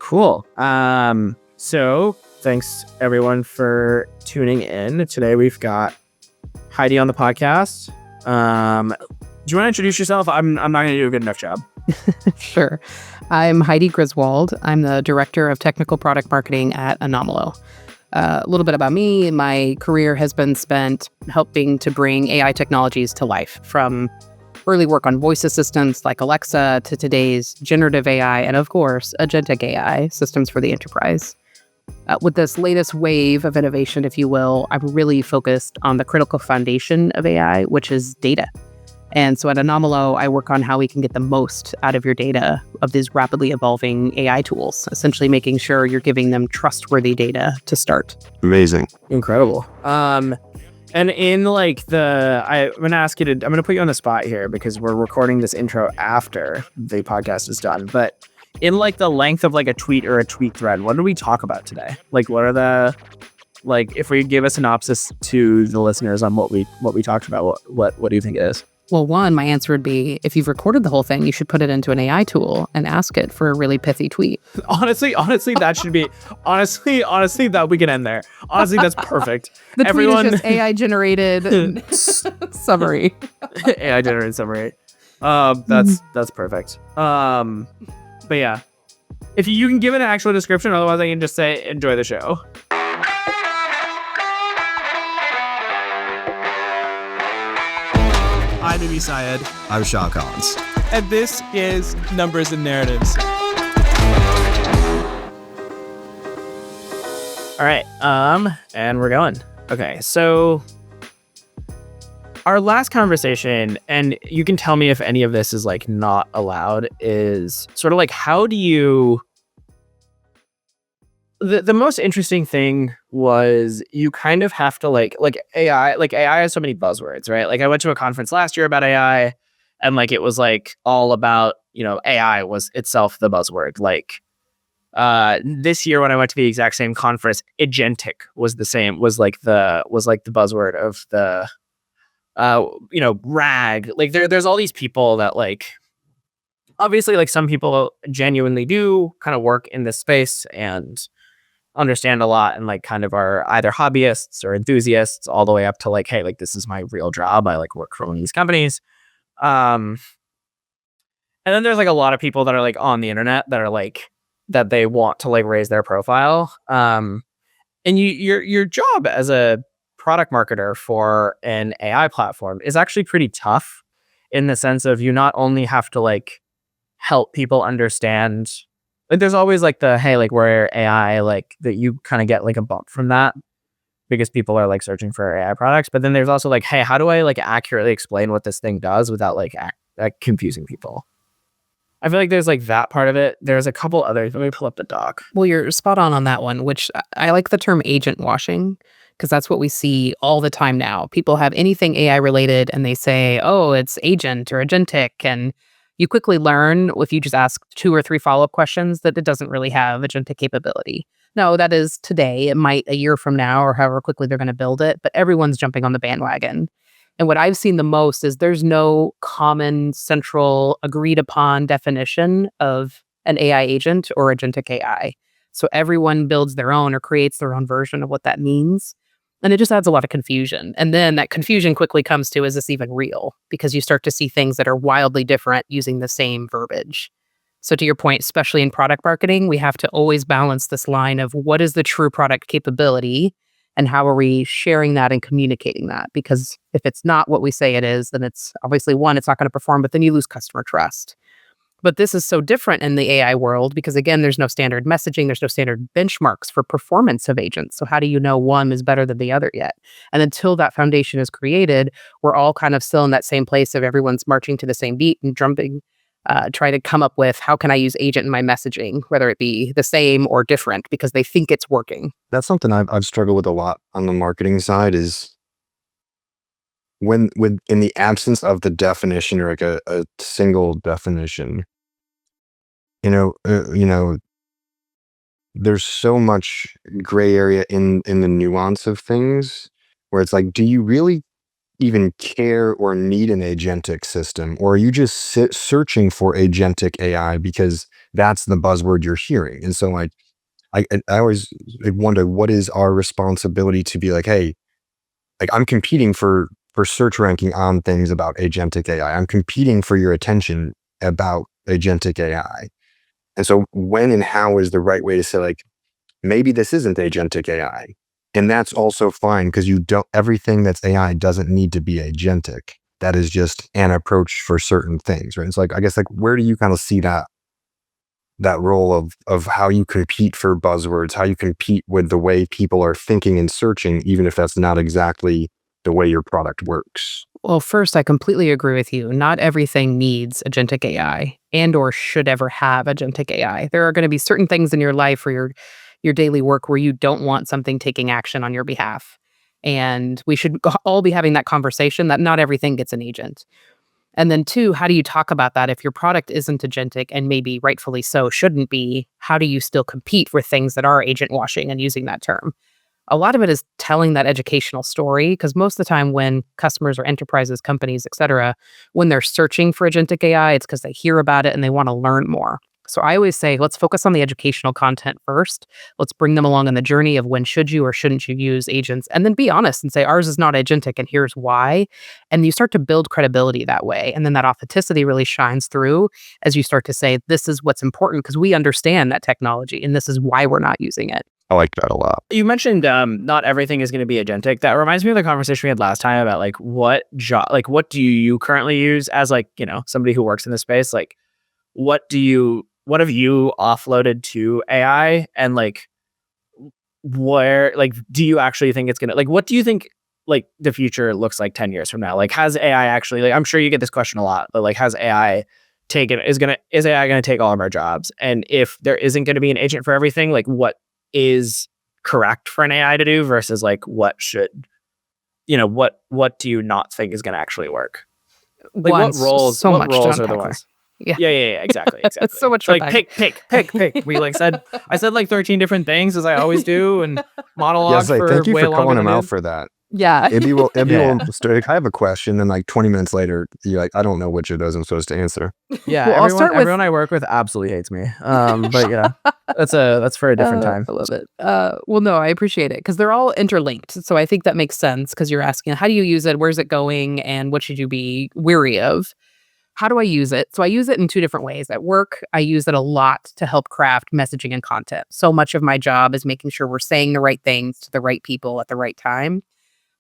Cool. So thanks everyone for tuning in. Today we've got Haidee on the podcast. Do you want to introduce yourself? I'm not going to do a good enough job. Sure. I'm Haidee Griswold. I'm the Director of Technical Product Marketing at Anomalo. A little bit about me. My career has been spent helping to bring AI technologies to life, from early work on voice assistants like Alexa to today's generative AI and, of course, Agentic AI systems for the enterprise. With this latest wave of innovation, if you will, I'm really focused on the critical foundation of AI, which is data. And so at Anomalo, I work on how we can get the most out of your data of these rapidly evolving AI tools, essentially making sure you're giving them trustworthy data to start. Amazing. Incredible. And in like I'm going to put you on the spot here because we're recording this intro after the podcast is done. But in like the length of like a tweet or a tweet thread, what do we talk about today? Like, what are if we give a synopsis to the listeners on what we talked about, what do you think it is? Well, one, my answer would be, if you've recorded the whole thing, you should put it into an AI tool and ask it for a really pithy tweet. Honestly, that should be, honestly, that we can end there. Honestly, that's perfect. Tweet is just AI-generated summary. AI-generated summary. That's perfect. But yeah, if you can give it an actual description, otherwise I can just say, enjoy the show. I'm Ibby Syed. I'm Sean Collins. And this is Numbers and Narratives. All right, and we're going. Okay, so our last conversation, and you can tell me if any of this is like not allowed, is sort of like, how do you... The most interesting thing was you kind of have to like AI has so many buzzwords, right? Like I went to a conference last year about AI and like it was like all about, AI was itself the buzzword. Like this year when I went to the exact same conference, Agentic was the buzzword of the RAG. Like there's all these people that like obviously like some people genuinely do kind of work in this space and understand a lot and like kind of are either hobbyists or enthusiasts all the way up to like, hey, like this is my real job. I like work for one of these companies. And then there's like a lot of people that are like on the internet that are like, that they want to like raise their profile. And your job as a product marketer for an AI platform is actually pretty tough in the sense of you not only have to like help people understand. Like there's always like where AI, like that you kind of get like a bump from that because people are like searching for AI products. But then there's also like, hey, how do I like accurately explain what this thing does without like confusing people? I feel like there's like that part of it. There's a couple others. Let me pull up the doc. Well, you're spot on that one, which I like the term agent washing because that's what we see all the time now. People have anything AI related and they say, oh, it's agent or agentic. And you quickly learn if you just ask 2 or 3 follow-up questions that it doesn't really have agentic capability. No, that is today. It might a year from now or however quickly they're going to build it, but everyone's jumping on the bandwagon. And what I've seen the most is there's no common central agreed upon definition of an AI agent or agentic AI. So everyone builds their own or creates their own version of what that means. And it just adds a lot of confusion. And then that confusion quickly comes to, is this even real? Because you start to see things that are wildly different using the same verbiage. So to your point, especially in product marketing, we have to always balance this line of what is the true product capability and how are we sharing that and communicating that? Because if it's not what we say it is, then it's obviously one, it's not going to perform, but then you lose customer trust. But this is so different in the AI world because, again, there's no standard messaging. There's no standard benchmarks for performance of agents. So how do you know one is better than the other yet? And until that foundation is created, we're all kind of still in that same place of everyone's marching to the same beat and drumming, try to come up with how can I use agent in my messaging, whether it be the same or different, because they think it's working. That's something I've struggled with a lot on the marketing side is when in the absence of the definition or like a single definition, there's so much gray area in the nuance of things where it's like, do you really even care or need an agentic system, or are you just searching for agentic AI because that's the buzzword you're hearing. And so like, I always wonder, what is our responsibility to be like, hey, like I'm competing for search ranking on things about agentic AI. I'm competing for your attention about agentic AI. And so when and how is the right way to say, like, maybe this isn't agentic AI. And that's also fine, because everything that's AI doesn't need to be agentic. That is just an approach for certain things, right? It's like, I guess, like, where do you kind of see that role of how you compete for buzzwords, how you compete with the way people are thinking and searching, even if that's not exactly the way your product works? Well, first, I completely agree with you. Not everything needs agentic AI and or should ever have agentic AI. There are going to be certain things in your life or your daily work where you don't want something taking action on your behalf. And we should all be having that conversation that not everything gets an agent. And then two, how do you talk about that if your product isn't agentic and maybe rightfully so shouldn't be? How do you still compete with things that are agent washing and using that term? A lot of it is telling that educational story, because most of the time when customers or enterprises, companies, et cetera, when they're searching for agentic AI, it's because they hear about it and they want to learn more. So I always say, let's focus on the educational content first. Let's bring them along on the journey of when should you or shouldn't you use agents, and then be honest and say, ours is not agentic and here's why. And you start to build credibility that way. And then that authenticity really shines through as you start to say, this is what's important because we understand that technology and this is why we're not using it. I like that a lot. You mentioned not everything is going to be agentic. That reminds me of the conversation we had last time about like what do you currently use as like, somebody who works in the space? Like, what have you offloaded to AI, and like where, like, do you actually think it's gonna, like, what do you think like the future looks like 10 years from now? Like, has AI actually, like, I'm sure you get this question a lot, but like, has AI is AI gonna take all of our jobs? And if there isn't gonna be an agent for everything, like what is correct for an AI to do versus like what do you not think is gonna actually work? Like what roles so what much roles to are the unpack there. ones? Yeah. Yeah, exactly. It's so much So, to like unpack. pick. We like said I said like 13 different things as I always do, and monologued Yes, for thank you way for longer calling than him out it. for that. Yeah. Ibby Yeah. will start, I have a question, and like 20 minutes later, you're like, I don't know which of those I'm supposed to answer. Yeah, Well, I'll start with everyone I work with absolutely hates me. But yeah, that's for a different time. I love it. Well, no, I appreciate it because they're all interlinked. So I think that makes sense because you're asking, how do you use it? Where's it going? And what should you be wary of? How do I use it? So I use it in two different ways. At work, I use it a lot to help craft messaging and content. So much of my job is making sure we're saying the right things to the right people at the right time.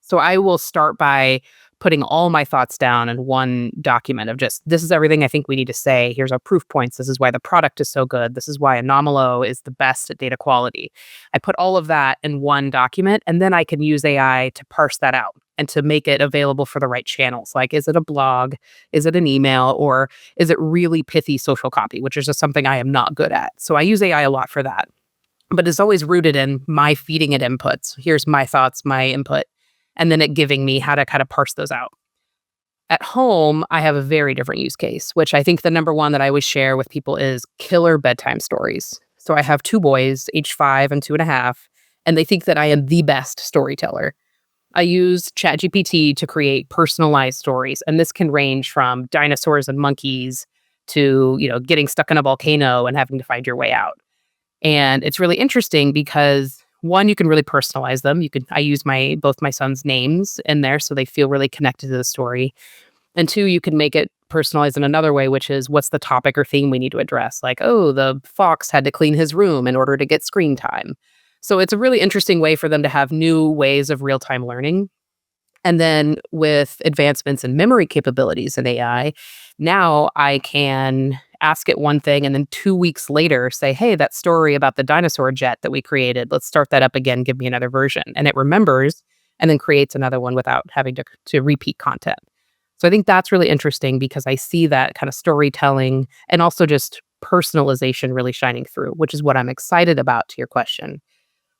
So I will start by putting all my thoughts down in one document of just, this is everything I think we need to say. Here's our proof points. This is why the product is so good. This is why Anomalo is the best at data quality. I put all of that in one document, and then I can use AI to parse that out and to make it available for the right channels. Like, is it a blog? Is it an email? Or is it really pithy social copy, which is just something I am not good at. So I use AI a lot for that. But it's always rooted in my feeding it inputs. Here's my thoughts, my input, and then it giving me how to kind of parse those out. At home, I have a very different use case, which I think the number one that I always share with people is killer bedtime stories. So I have two boys, age 5 and 2.5, and they think that I am the best storyteller. I use ChatGPT to create personalized stories, and this can range from dinosaurs and monkeys to, getting stuck in a volcano and having to find your way out. And it's really interesting because one, you can really personalize them. I use both my sons' names in there so they feel really connected to the story. And two, you can make it personalized in another way, which is what's the topic or theme we need to address? Like, oh, the fox had to clean his room in order to get screen time. So it's a really interesting way for them to have new ways of real-time learning. And then with advancements in memory capabilities in AI, now I can ask it one thing and then 2 weeks later say, hey, that story about the dinosaur jet that we created, let's start that up again, give me another version. And it remembers and then creates another one without having to repeat content. So I think that's really interesting because I see that kind of storytelling and also just personalization really shining through, which is what I'm excited about to your question.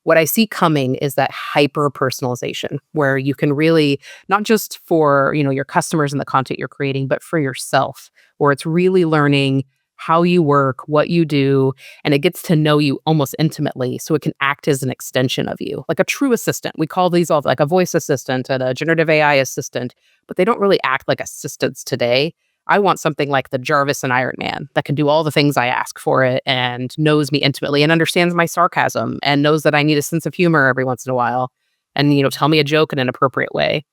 What I see coming is that hyper personalization where you can really, not just for, your customers and the content you're creating, but for yourself, where it's really learning how you work, what you do, and it gets to know you almost intimately. So it can act as an extension of you, like a true assistant. We call these all like a voice assistant and a generative AI assistant, but they don't really act like assistants today. I want something like the Jarvis and Iron Man that can do all the things I ask for it and knows me intimately and understands my sarcasm and knows that I need a sense of humor every once in a while and, tell me a joke in an appropriate way.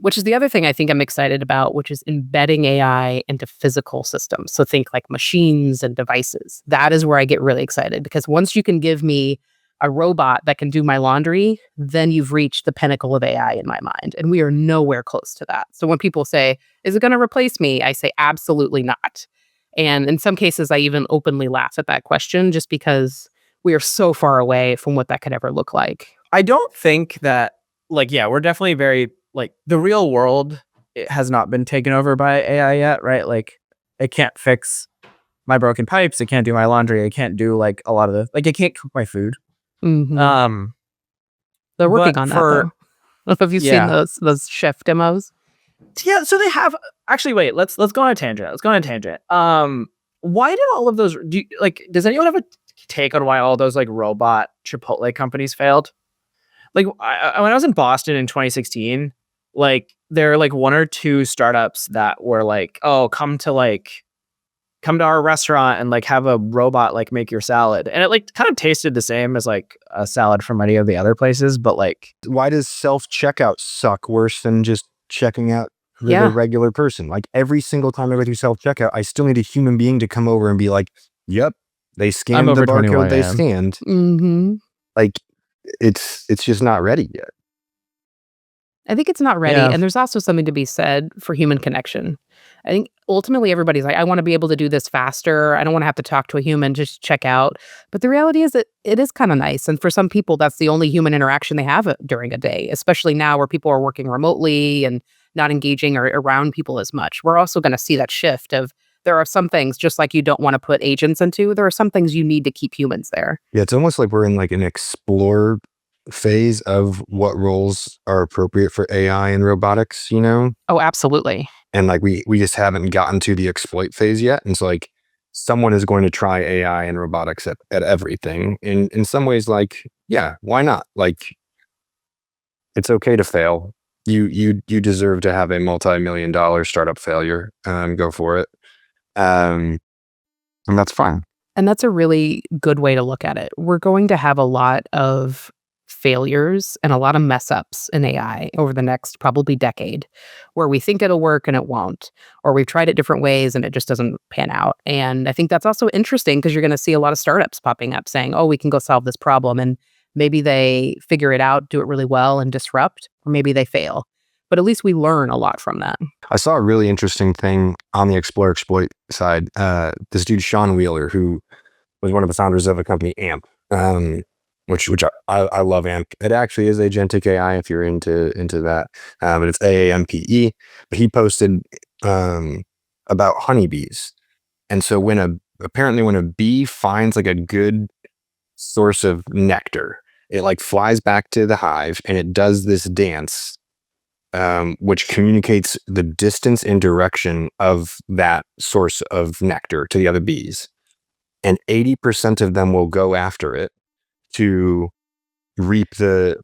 Which is the other thing I think I'm excited about, which is embedding AI into physical systems. So think like machines and devices. That is where I get really excited because once you can give me a robot that can do my laundry, then you've reached the pinnacle of AI in my mind. And we are nowhere close to that. So when people say, is it going to replace me? I say, absolutely not. And in some cases, I even openly laugh at that question just because we are so far away from what that could ever look like. I don't think that, we're definitely very, the real world, it has not been taken over by AI yet, right? Like, it can't fix my broken pipes. It can't do my laundry. It can't do, a lot of the, it can't cook my food. Mm-hmm. They're working on that, though. Have you seen those chef demos? Yeah, so they have, actually, wait, let's go on a tangent. Why did all of those, does anyone have a take on why all those, robot Chipotle companies failed? When I was in Boston in 2016, there are one or two startups that were come to our restaurant and have a robot make your salad, and it kind of tasted the same as a salad from any of the other places, but why does self-checkout suck worse than just checking out the regular person? Every single time I go through self-checkout, I still need a human being to come over and be like, yep, they scanned the barcode, they scanned. Mm-hmm. It's just not ready yet. I think it's not ready. And there's also something to be said for human connection. I think ultimately everybody's like, I want to be able to do this faster. I don't want to have to talk to a human just to check out. But the reality is that it is kind of nice. And for some people, that's the only human interaction they have during a day, especially now where people are working remotely and not engaging or around people as much. We're also going to see that shift of there are some things, just like you don't want to put agents into, there are some things you need to keep humans there. Yeah, it's almost like we're in an explore phase of what roles are appropriate for AI and robotics, Oh, absolutely. And we just haven't gotten to the exploit phase yet. And so someone is going to try AI and robotics at everything. In some ways, yeah, why not? It's okay to fail. You deserve to have a multi-million-dollar startup failure. Go for it. And that's fine. And that's a really good way to look at it. We're going to have a lot of failures and a lot of mess ups in AI over the next probably decade where we think it'll work and it won't, or we've tried it different ways and it just doesn't pan out. And I think that's also interesting because you're going to see a lot of startups popping up saying, oh, we can go solve this problem. And maybe they figure it out, do it really well and disrupt, or maybe they fail. But at least we learn a lot from that. I saw a really interesting thing on the explore exploit side. This dude, Sean Wheeler, who was one of the founders of a company, AMP, which I love AMP. It actually is Agentic AI if you're into that, but it's AAMPE. But he posted about honeybees, and so apparently when a bee finds a good source of nectar, it flies back to the hive and it does this dance, which communicates the distance and direction of that source of nectar to the other bees. And 80% of them will go after it to reap the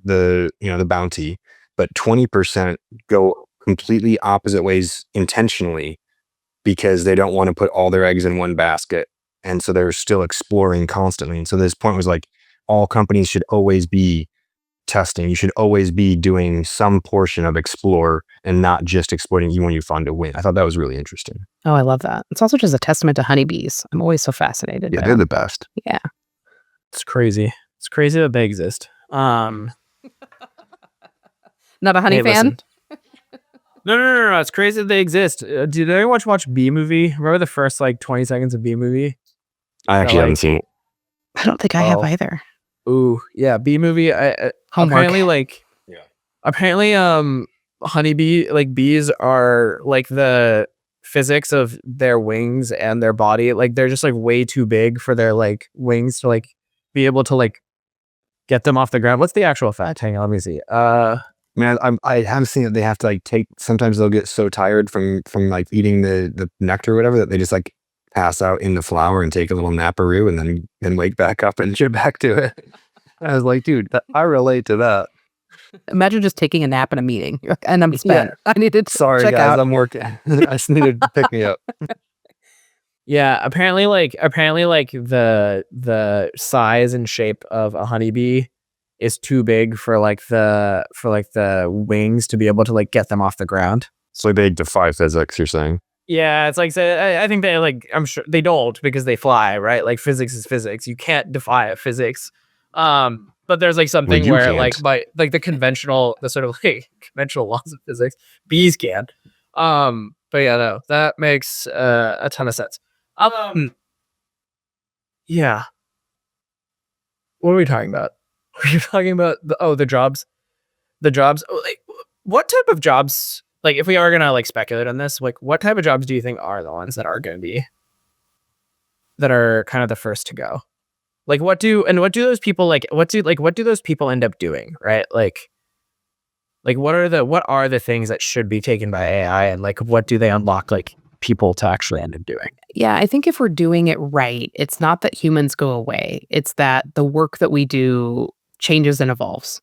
bounty, but 20% go completely opposite ways intentionally because they don't want to put all their eggs in one basket. And so they're still exploring constantly. And so this point was all companies should always be testing. You should always be doing some portion of explore and not just exploiting you when you find a win. I thought that was really interesting. Oh, I love that. It's also just a testament to honeybees. I'm always so fascinated. Yeah, they're the best. Yeah. It's crazy. It's crazy that they exist. Not a honey fan? No. It's crazy that they exist. Did anyone watch Bee Movie? Remember the first 20 seconds of Bee Movie? I actually haven't seen it. I don't think I have either. Ooh, yeah, Bee Movie. Apparently, honeybee, bees are the physics of their wings and their body. They're just way too big for their wings to be able to get them off the ground. What's the actual fact? Hang on, let me see. I haven't seen it. They have to take. Sometimes they'll get so tired from eating the nectar or whatever that they just pass out in the flower and take a little naparoo and then wake back up and get back to it. I was like, dude, I relate to that. Imagine just taking a nap in a meeting and I'm spent. I needed to Sorry, check guys, out. I'm working. I just needed to pick me up. Yeah, apparently the size and shape of a honeybee is too big for the wings to be able to like get them off the ground. So they defy physics, you're saying? Yeah, it's like I think they like I'm sure they don't because they fly, right? Like physics is physics. You can't defy physics. But there's like something you where can't. like by like the sort of like conventional laws of physics, bees can. But yeah, no, that makes a ton of sense. Yeah. What are we talking about? Were you talking about the jobs? The jobs? Oh, like, what type of jobs? Like, if we are gonna like speculate on this, like, what type of jobs do you think are the ones that are gonna be that are kind of the first to go? Like, what do those people like? What do those people end up doing? Right? Like what are the things that should be taken by AI, and like what do they unlock like people to actually end up doing? Yeah, I think if we're doing it right, it's not that humans go away. It's that the work that we do changes and evolves.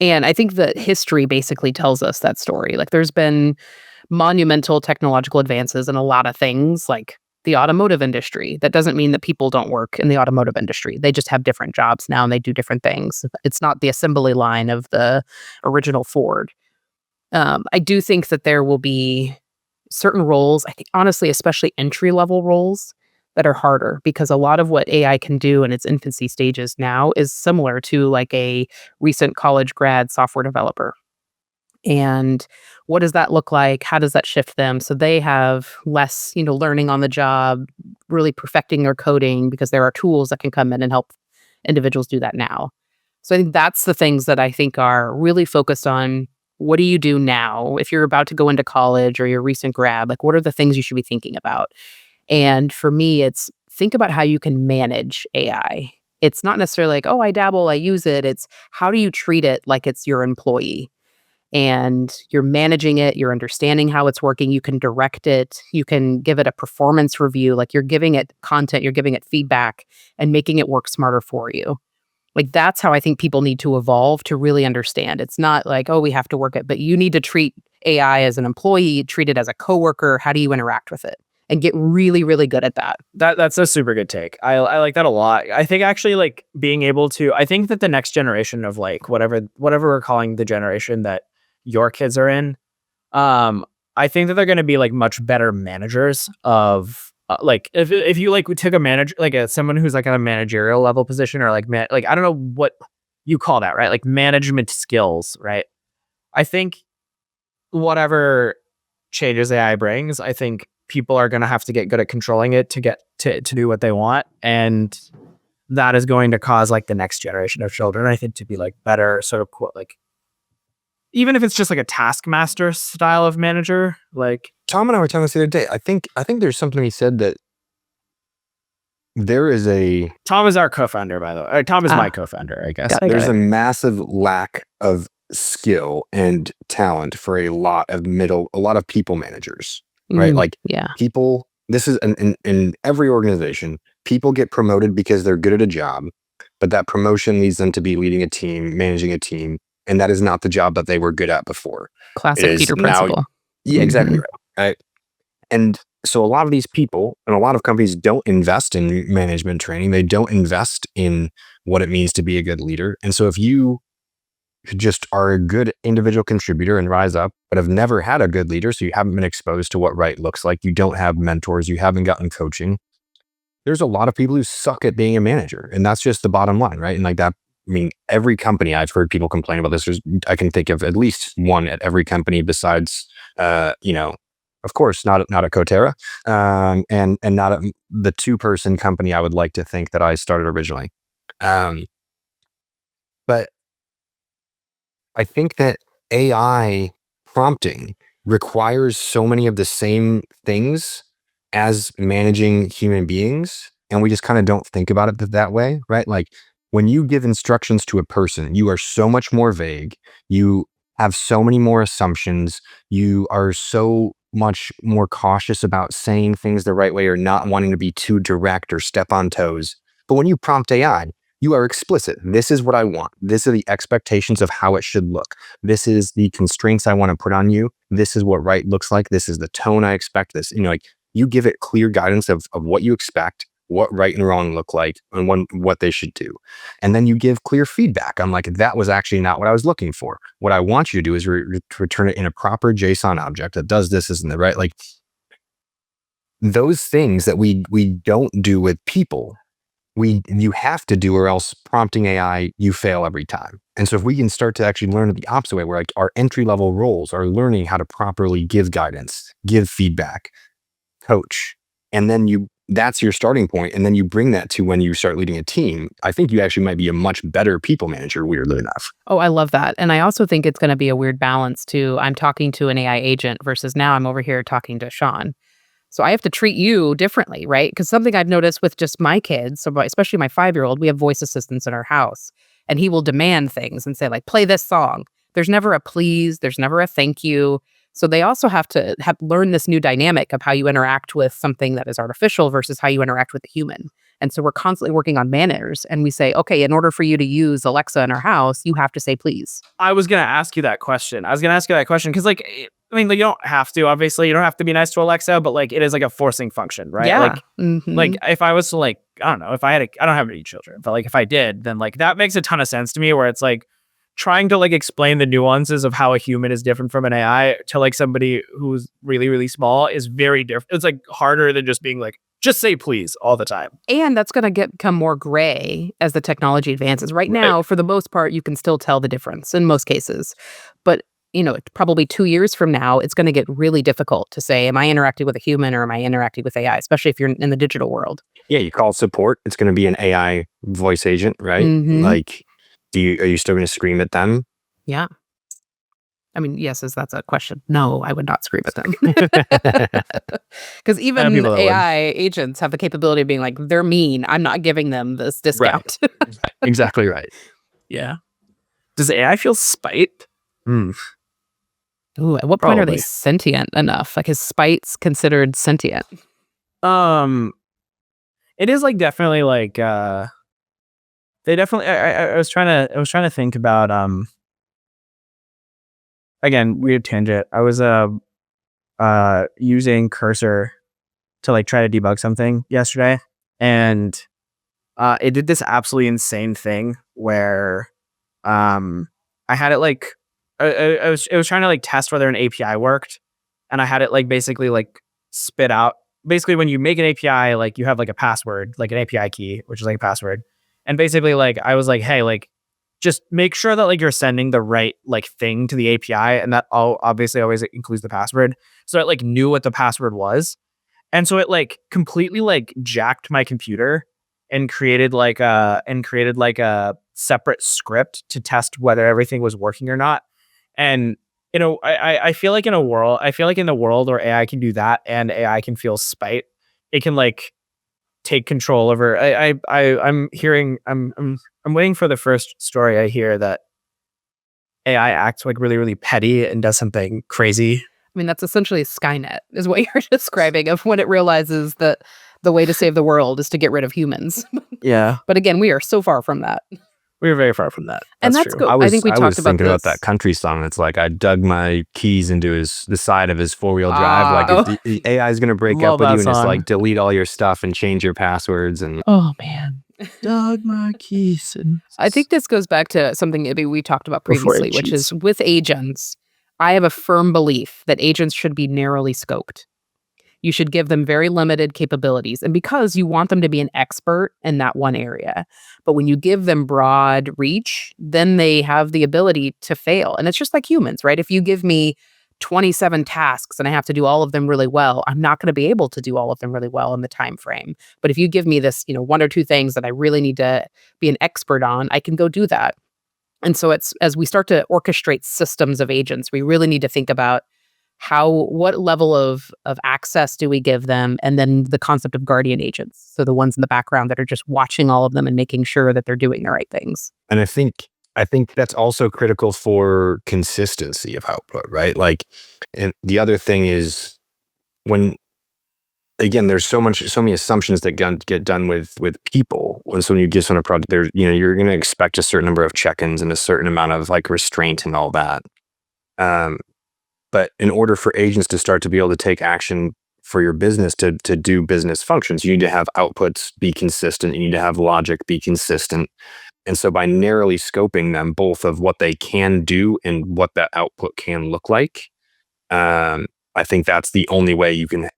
And I think that history basically tells us that story. Like there's been monumental technological advances in a lot of things, like the automotive industry. That doesn't mean that people don't work in the automotive industry. They just have different jobs now and they do different things. It's not the assembly line of the original Ford. I do think that there will be certain roles, I think honestly, especially entry-level roles that are harder because a lot of what AI can do in its infancy stages now is similar to like a recent college grad software developer. And what does that look like? How does that shift them? So they have less, learning on the job, really perfecting their coding because there are tools that can come in and help individuals do that now. So I think that's the things that I think are really focused on. What do you do now? If you're about to go into college or you're a recent grad, like what are the things you should be thinking about? And for me, it's think about how you can manage AI. It's not necessarily like, oh, I dabble, I use it. It's how do you treat it like it's your employee? And you're managing it, you're understanding how it's working, you can direct it, you can give it a performance review, like you're giving it content, you're giving it feedback and making it work smarter for you. Like that's how I think people need to evolve to really understand. It's not like, oh, we have to work it, but you need to treat AI as an employee, treat it as a coworker. How do you interact with it? And get really, really good at that. That's a super good take. I like that a lot. I think actually like being able to, I think that the next generation of like whatever we're calling the generation that your kids are in, I think that they're going to be like much better managers of like if you like took a manager like someone who's like at a managerial level position or like like I don't know what you call that, right? Like management skills, right? I think whatever changes AI brings, I think people are going to have to get good at controlling it to get to do what they want, and that is going to cause like the next generation of children, I think, to be like better sort of like, even if it's just like a taskmaster style of manager. Like Tom and I were talking this the other day. I think there's something he said that there is a Tom is our co-founder, by the way. Tom is my co-founder, I guess. There's a massive lack of skill and talent for a lot of people managers, right? Like people, this is in every organization, people get promoted because they're good at a job, but that promotion leads them to be leading a team, managing a team. And that is not the job that they were good at before. Classic Peter principle. Yeah, exactly right. And so a lot of these people and a lot of companies don't invest in management training. They don't invest in what it means to be a good leader. And so if you just are a good individual contributor and rise up, but have never had a good leader, so you haven't been exposed to what right looks like, you don't have mentors, you haven't gotten coaching, there's a lot of people who suck at being a manager. And that's just the bottom line, right? And like that, I mean, every company, I've heard people complain about this. I can think of at least one at every company besides, of course, not at Coterra, and not at the 2-person company I would like to think that I started originally. But I think that AI prompting requires so many of the same things as managing human beings, and we just kind of don't think about it that way, right? Like when you give instructions to a person, you are so much more vague. You have so many more assumptions. You are so much more cautious about saying things the right way or not wanting to be too direct or step on toes. But when you prompt AI, you are explicit. This is what I want. This are the expectations of how it should look. This is the constraints I want to put on you. This is what right looks like. This is the tone I expect. This, like you give it clear guidance of what you expect, what right and wrong look like, and what they should do. And then you give clear feedback. I'm like, that was actually not what I was looking for. What I want you to do is return it in a proper JSON object that does this, isn't it, right? Like those things that we don't do with people, you have to do, or else prompting AI, you fail every time. And so if we can start to actually learn the opposite way, where like our entry level roles are learning how to properly give guidance, give feedback, coach, and then that's your starting point. And then you bring that to when you start leading a team. I think you actually might be a much better people manager, weirdly enough. Oh, I love that. And I also think it's going to be a weird balance too. I'm talking to an AI agent versus now I'm over here talking to Sean. So I have to treat you differently, right? Because something I've noticed with just my kids, so especially my 5-year-old, we have voice assistants in our house, and he will demand things and say like, play this song. There's never a please. There's never a thank you. So they also have to learn this new dynamic of how you interact with something that is artificial versus how you interact with a human. And so we're constantly working on manners, and we say, okay, in order for you to use Alexa in our house, you have to say please. I was going to ask you that question. Because like, I mean, like, you don't have to, obviously, you don't have to be nice to Alexa, but like, it is like a forcing function, right? Yeah. Like, like if I was to like, I don't know, if I don't have any children, but like if I did, then like that makes a ton of sense to me, where it's like trying to like explain the nuances of how a human is different from an AI to like somebody who's really, really small is very different. It's like harder than just being like, just say please all the time. And that's going to become more gray as the technology advances. Right now, for the most part, you can still tell the difference in most cases. But, probably 2 years from now, it's going to get really difficult to say, am I interacting with a human or am I interacting with AI, especially if you're in the digital world. Yeah, you call support. It's going to be an AI voice agent, right? Like, are you still going to scream at them? Yeah. I mean, yes, that's a question. No, I would not scream at them. Because even AI agents have the capability of being like, they're mean. I'm not giving them this discount. Right. Exactly right. Yeah. Does AI feel spite? Ooh, at what point are they sentient enough? Like, is spites considered sentient? It is like definitely like they definitely. I was trying to think about again, weird tangent. I was using Cursor to like try to debug something yesterday, and it did this absolutely insane thing where I had it like it was trying to like test whether an API worked, and I had it like basically like spit out. Basically, when you make an API, like you have like a password, like an API key, which is like a password, and basically like I was like, hey, like just make sure that like you're sending the right like thing to the API, and that obviously always includes the password. So it like knew what the password was, and so it like completely like jacked my computer and created like a separate script to test whether everything was working or not. And I feel like in the world where AI can do that and AI can feel spite, it can like take control over. I'm waiting for the first story I hear that AI acts like really, really petty and does something crazy. I mean, that's essentially Skynet, is what you're describing, of when it realizes that the way to save the world is to get rid of humans. Yeah. But again, we are so far from that. We are very far from that. And that's true. good. I think we talked about thinking about that country song. It's like I dug my keys into the side of his 4-wheel drive. Like the AI is going to break up with you and just like delete all your stuff and change your passwords. And oh man, dug my keys. I think this goes back to something Ibby we talked about previously, which is with agents. I have a firm belief that agents should be narrowly scoped. You should give them very limited capabilities, and because you want them to be an expert in that one area. But when you give them broad reach, then they have the ability to fail. And it's just like humans, right? If you give me 27 tasks and I have to do all of them really well, I'm not going to be able to do all of them really well in the time frame. But if you give me this, 1 or 2 things that I really need to be an expert on, I can go do that. And so it's, as we start to orchestrate systems of agents, we really need to think about what level of access do we give them? And then the concept of guardian agents. So the ones in the background that are just watching all of them and making sure that they're doing the right things. And I think that's also critical for consistency of output, right? Like, and the other thing is when again, there's so many assumptions that get done with people. And so when you get on a project, there's, you're going to expect a certain number of check-ins and a certain amount of like restraint and all that. But in order for agents to start to be able to take action for your business to do business functions, you need to have outputs be consistent. You need to have logic be consistent. And so by narrowly scoping them, both of what they can do and what that output can look like, I think that's the only way you can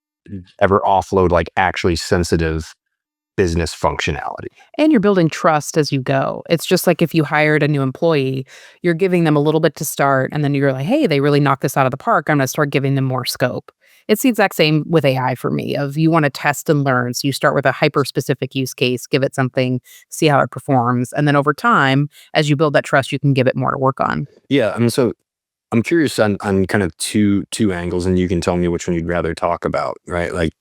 ever offload like actually sensitive business functionality. And you're building trust as you go. It's just like if you hired a new employee, you're giving them a little bit to start, and then you're like, hey, they really knocked this out of the park. I'm going to start giving them more scope. It's the exact same with AI for me, of you want to test and learn. So you start with a hyper-specific use case, give it something, see how it performs. And then over time, as you build that trust, you can give it more to work on. Yeah. And so I'm curious on kind of two angles, and you can tell me which one you'd rather talk about, right? Like,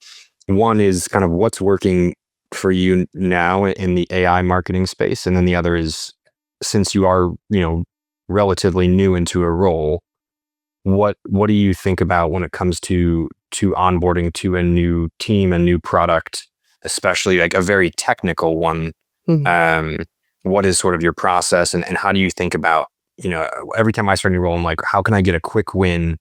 one is kind of what's working for you now in the AI marketing space. And then the other is, since you are, relatively new into a role, what do you think about when it comes to onboarding to a new team, a new product, especially like a very technical one? Mhm. What is sort of your process, and how do you think about, every time I start a new role, I'm like, how can I get a quick win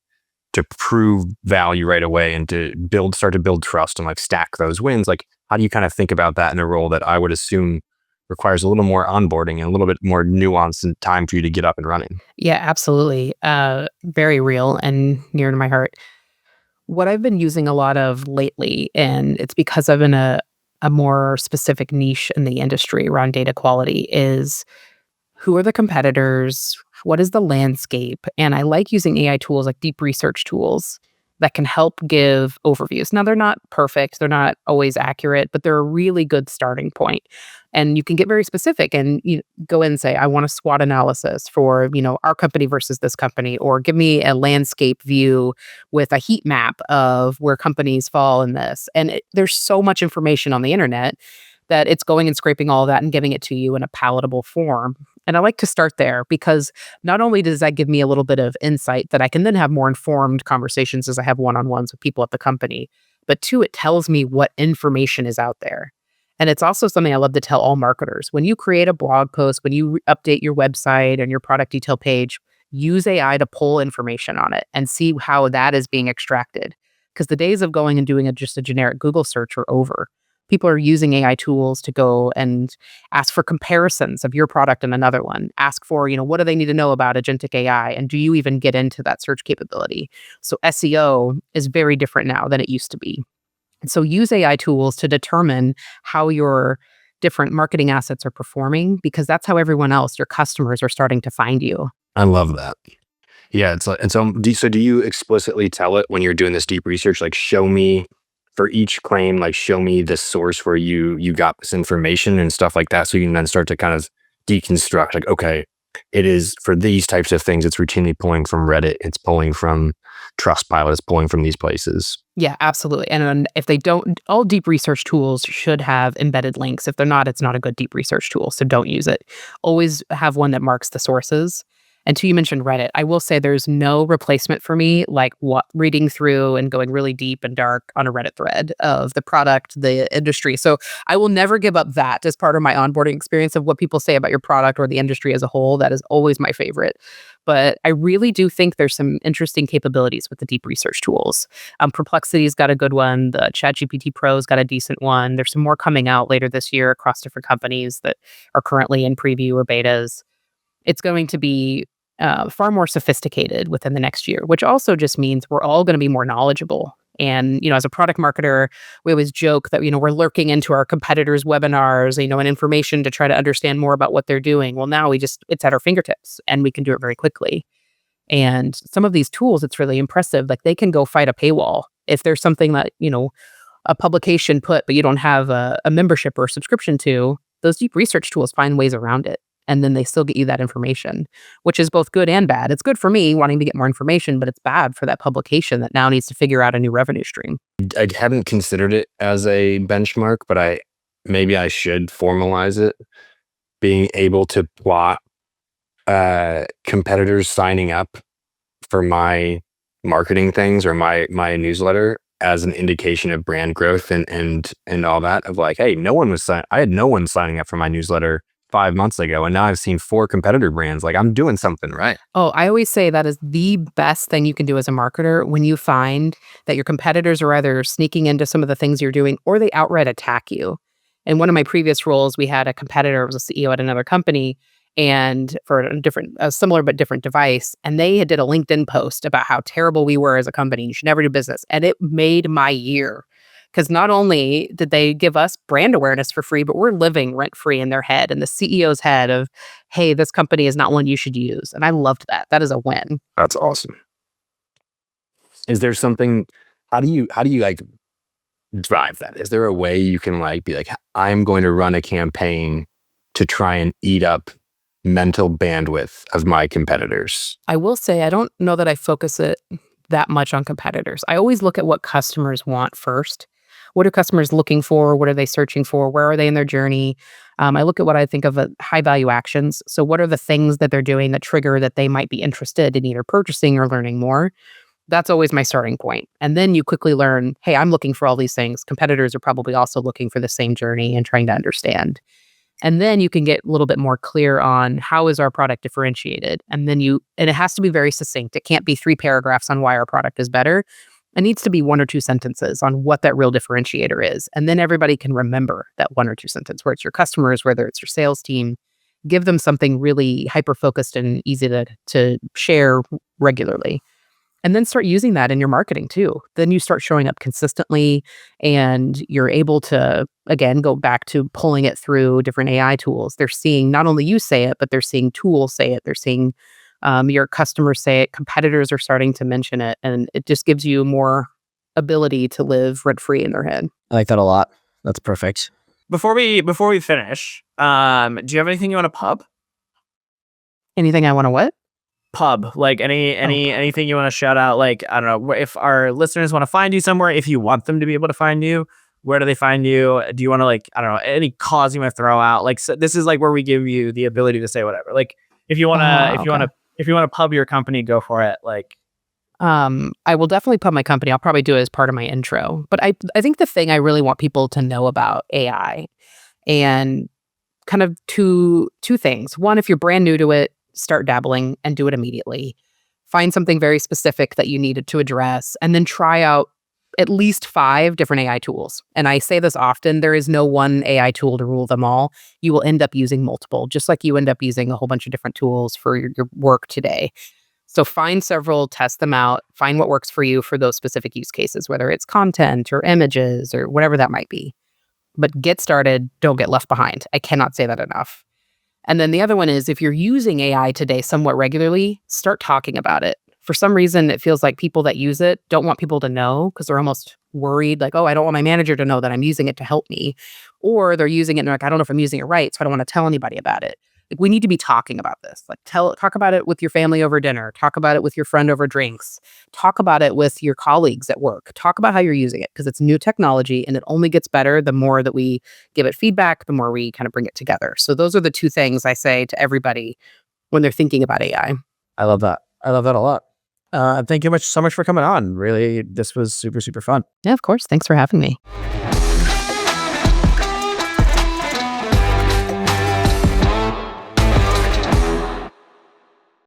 to prove value right away and to start to build trust and like stack those wins? Like, how do you kind of think about that in a role that I would assume requires a little more onboarding and a little bit more nuance and time for you to get up and running? Yeah, absolutely. Very real and near to my heart. What I've been using a lot of lately, and it's because I'm in a more specific niche in the industry around data quality, is who are the competitors? What is the landscape? And I like using AI tools like deep research tools that can help give overviews. Now, they're not perfect, they're not always accurate, but they're a really good starting point. And you can get very specific and go in and say, I want a SWOT analysis for, our company versus this company, or give me a landscape view with a heat map of where companies fall in this. And there's so much information on the internet that it's going and scraping all of that and giving it to you in a palatable form. And I like to start there because not only does that give me a little bit of insight that I can then have more informed conversations as I have one-on-ones with people at the company, but two, it tells me what information is out there. And it's also something I love to tell all marketers. When you create a blog post, when you update your website and your product detail page, use AI to pull information on it and see how that is being extracted. Because the days of going and doing just a generic Google search are over. People are using AI tools to go and ask for comparisons of your product and another one. Ask for, what do they need to know about agentic AI? And do you even get into that search capability? So SEO is very different now than it used to be. And so use AI tools to determine how your different marketing assets are performing, because that's how everyone else, your customers, are starting to find you. I love that. Yeah. It's like, and so do you explicitly tell it when you're doing this deep research, like, show me for each claim, like, show me the source where you got this information and stuff like that, so you can then start to kind of deconstruct, like, okay, it is for these types of things, it's routinely pulling from Reddit, it's pulling from Trustpilot, it's pulling from these places. Yeah, absolutely. And if they don't, all deep research tools should have embedded links. If they're not, it's not a good deep research tool, so don't use it. Always have one that marks the sources. And you mentioned Reddit. I will say there's no replacement for me, like reading through and going really deep and dark on a Reddit thread of the product, the industry. So I will never give up that as part of my onboarding experience of what people say about your product or the industry as a whole. That is always my favorite. But I really do think there's some interesting capabilities with the deep research tools. Perplexity's got a good one. The ChatGPT Pro's got a decent one. There's some more coming out later this year across different companies that are currently in preview or betas. It's going to be far more sophisticated within the next year, which also just means we're all going to be more knowledgeable. And, as a product marketer, we always joke that, we're lurking into our competitors' webinars, and information to try to understand more about what they're doing. Well, now it's at our fingertips and we can do it very quickly. And some of these tools, it's really impressive. Like, they can go fight a paywall. If there's something that, a publication put, but you don't have a membership or a subscription to, those deep research tools find ways around it. And then they still get you that information, which is both good and bad. It's good for me wanting to get more information, but it's bad for that publication that now needs to figure out a new revenue stream. I hadn't considered it as a benchmark, but maybe I should formalize it. Being able to plot competitors signing up for my marketing things or my newsletter as an indication of brand growth and all that of like, hey, I had no one signing up for my newsletter 5 months ago, and now I've seen 4 competitor brands. Like, I'm doing something right. Oh, I always say that is the best thing you can do as a marketer when you find that your competitors are either sneaking into some of the things you're doing or they outright attack you. In one of my previous roles, we had a competitor, was a CEO at another company, and for a similar but different device, and they did a LinkedIn post about how terrible we were as a company. You should never do business. And it made my year. Because not only did they give us brand awareness for free, but we're living rent-free in their head and the CEO's head of, hey, this company is not one you should use. And I loved that. That is a win. That's awesome. Is there something, how do you like drive that? Is there a way you can like be like, I'm going to run a campaign to try and eat up mental bandwidth of my competitors? I will say, I don't know that I focus it that much on competitors. I always look at what customers want first. What are customers looking for? What are they searching for? Where are they in their journey? I look at what I think of high value actions. So what are the things that they're doing that trigger that they might be interested in either purchasing or learning more? That's always my starting point. And then you quickly learn, hey, I'm looking for all these things. Competitors are probably also looking for the same journey and trying to understand. And then you can get a little bit more clear on how is our product differentiated. And it has to be very succinct. It can't be 3 paragraphs on why our product is better. It needs to be 1 or 2 sentences on what that real differentiator is. And then everybody can remember that 1 or 2 sentence, where it's your customers, whether it's your sales team. Give them something really hyper-focused and easy to share regularly. And then start using that in your marketing too. Then you start showing up consistently and you're able to, again, go back to pulling it through different AI tools. They're seeing not only you say it, but they're seeing tools say it. They're seeing your customers say it. Competitors are starting to mention it. And it just gives you more ability to live rent-free in their head. I like that a lot. That's perfect. Before we finish, do you have anything you want to pub? Anything I want to what? Pub, like anything you want to shout out? Like, I don't know, if our listeners want to find you somewhere, if you want them to be able to find you, where do they find you? Do you want to, like, I don't know, any cause you want to throw out? Like, so this is like where we give you the ability to say whatever. Like, if you want to pub your company, go for it. Like, I will definitely pub my company. I'll probably do it as part of my intro. But I think the thing I really want people to know about AI, and kind of two things. One, if you're brand new to it, start dabbling and do it immediately. Find something very specific that you needed to address, and then try out at least 5 different AI tools. And I say this often, there is no one AI tool to rule them all. You will end up using multiple, just like you end up using a whole bunch of different tools for your work today. So find several, test them out, find what works for you for those specific use cases, whether it's content or images or whatever that might be. But get started, don't get left behind. I cannot say that enough. And then the other one is, if you're using AI today somewhat regularly, start talking about it. For some reason, it feels like people that use it don't want people to know because they're almost worried, like, oh, I don't want my manager to know that I'm using it to help me. Or they're using it and they're like, I don't know if I'm using it right, so I don't want to tell anybody about it. Like, we need to be talking about this. Like, talk about it with your family over dinner. Talk about it with your friend over drinks. Talk about it with your colleagues at work. Talk about how you're using it, because it's new technology and it only gets better the more that we give it feedback, the more we kind of bring it together. So those are the 2 things I say to everybody when they're thinking about AI. I love that. I love that a lot. Thank you so much for coming on. Really, this was super, super fun. Yeah, of course. Thanks for having me.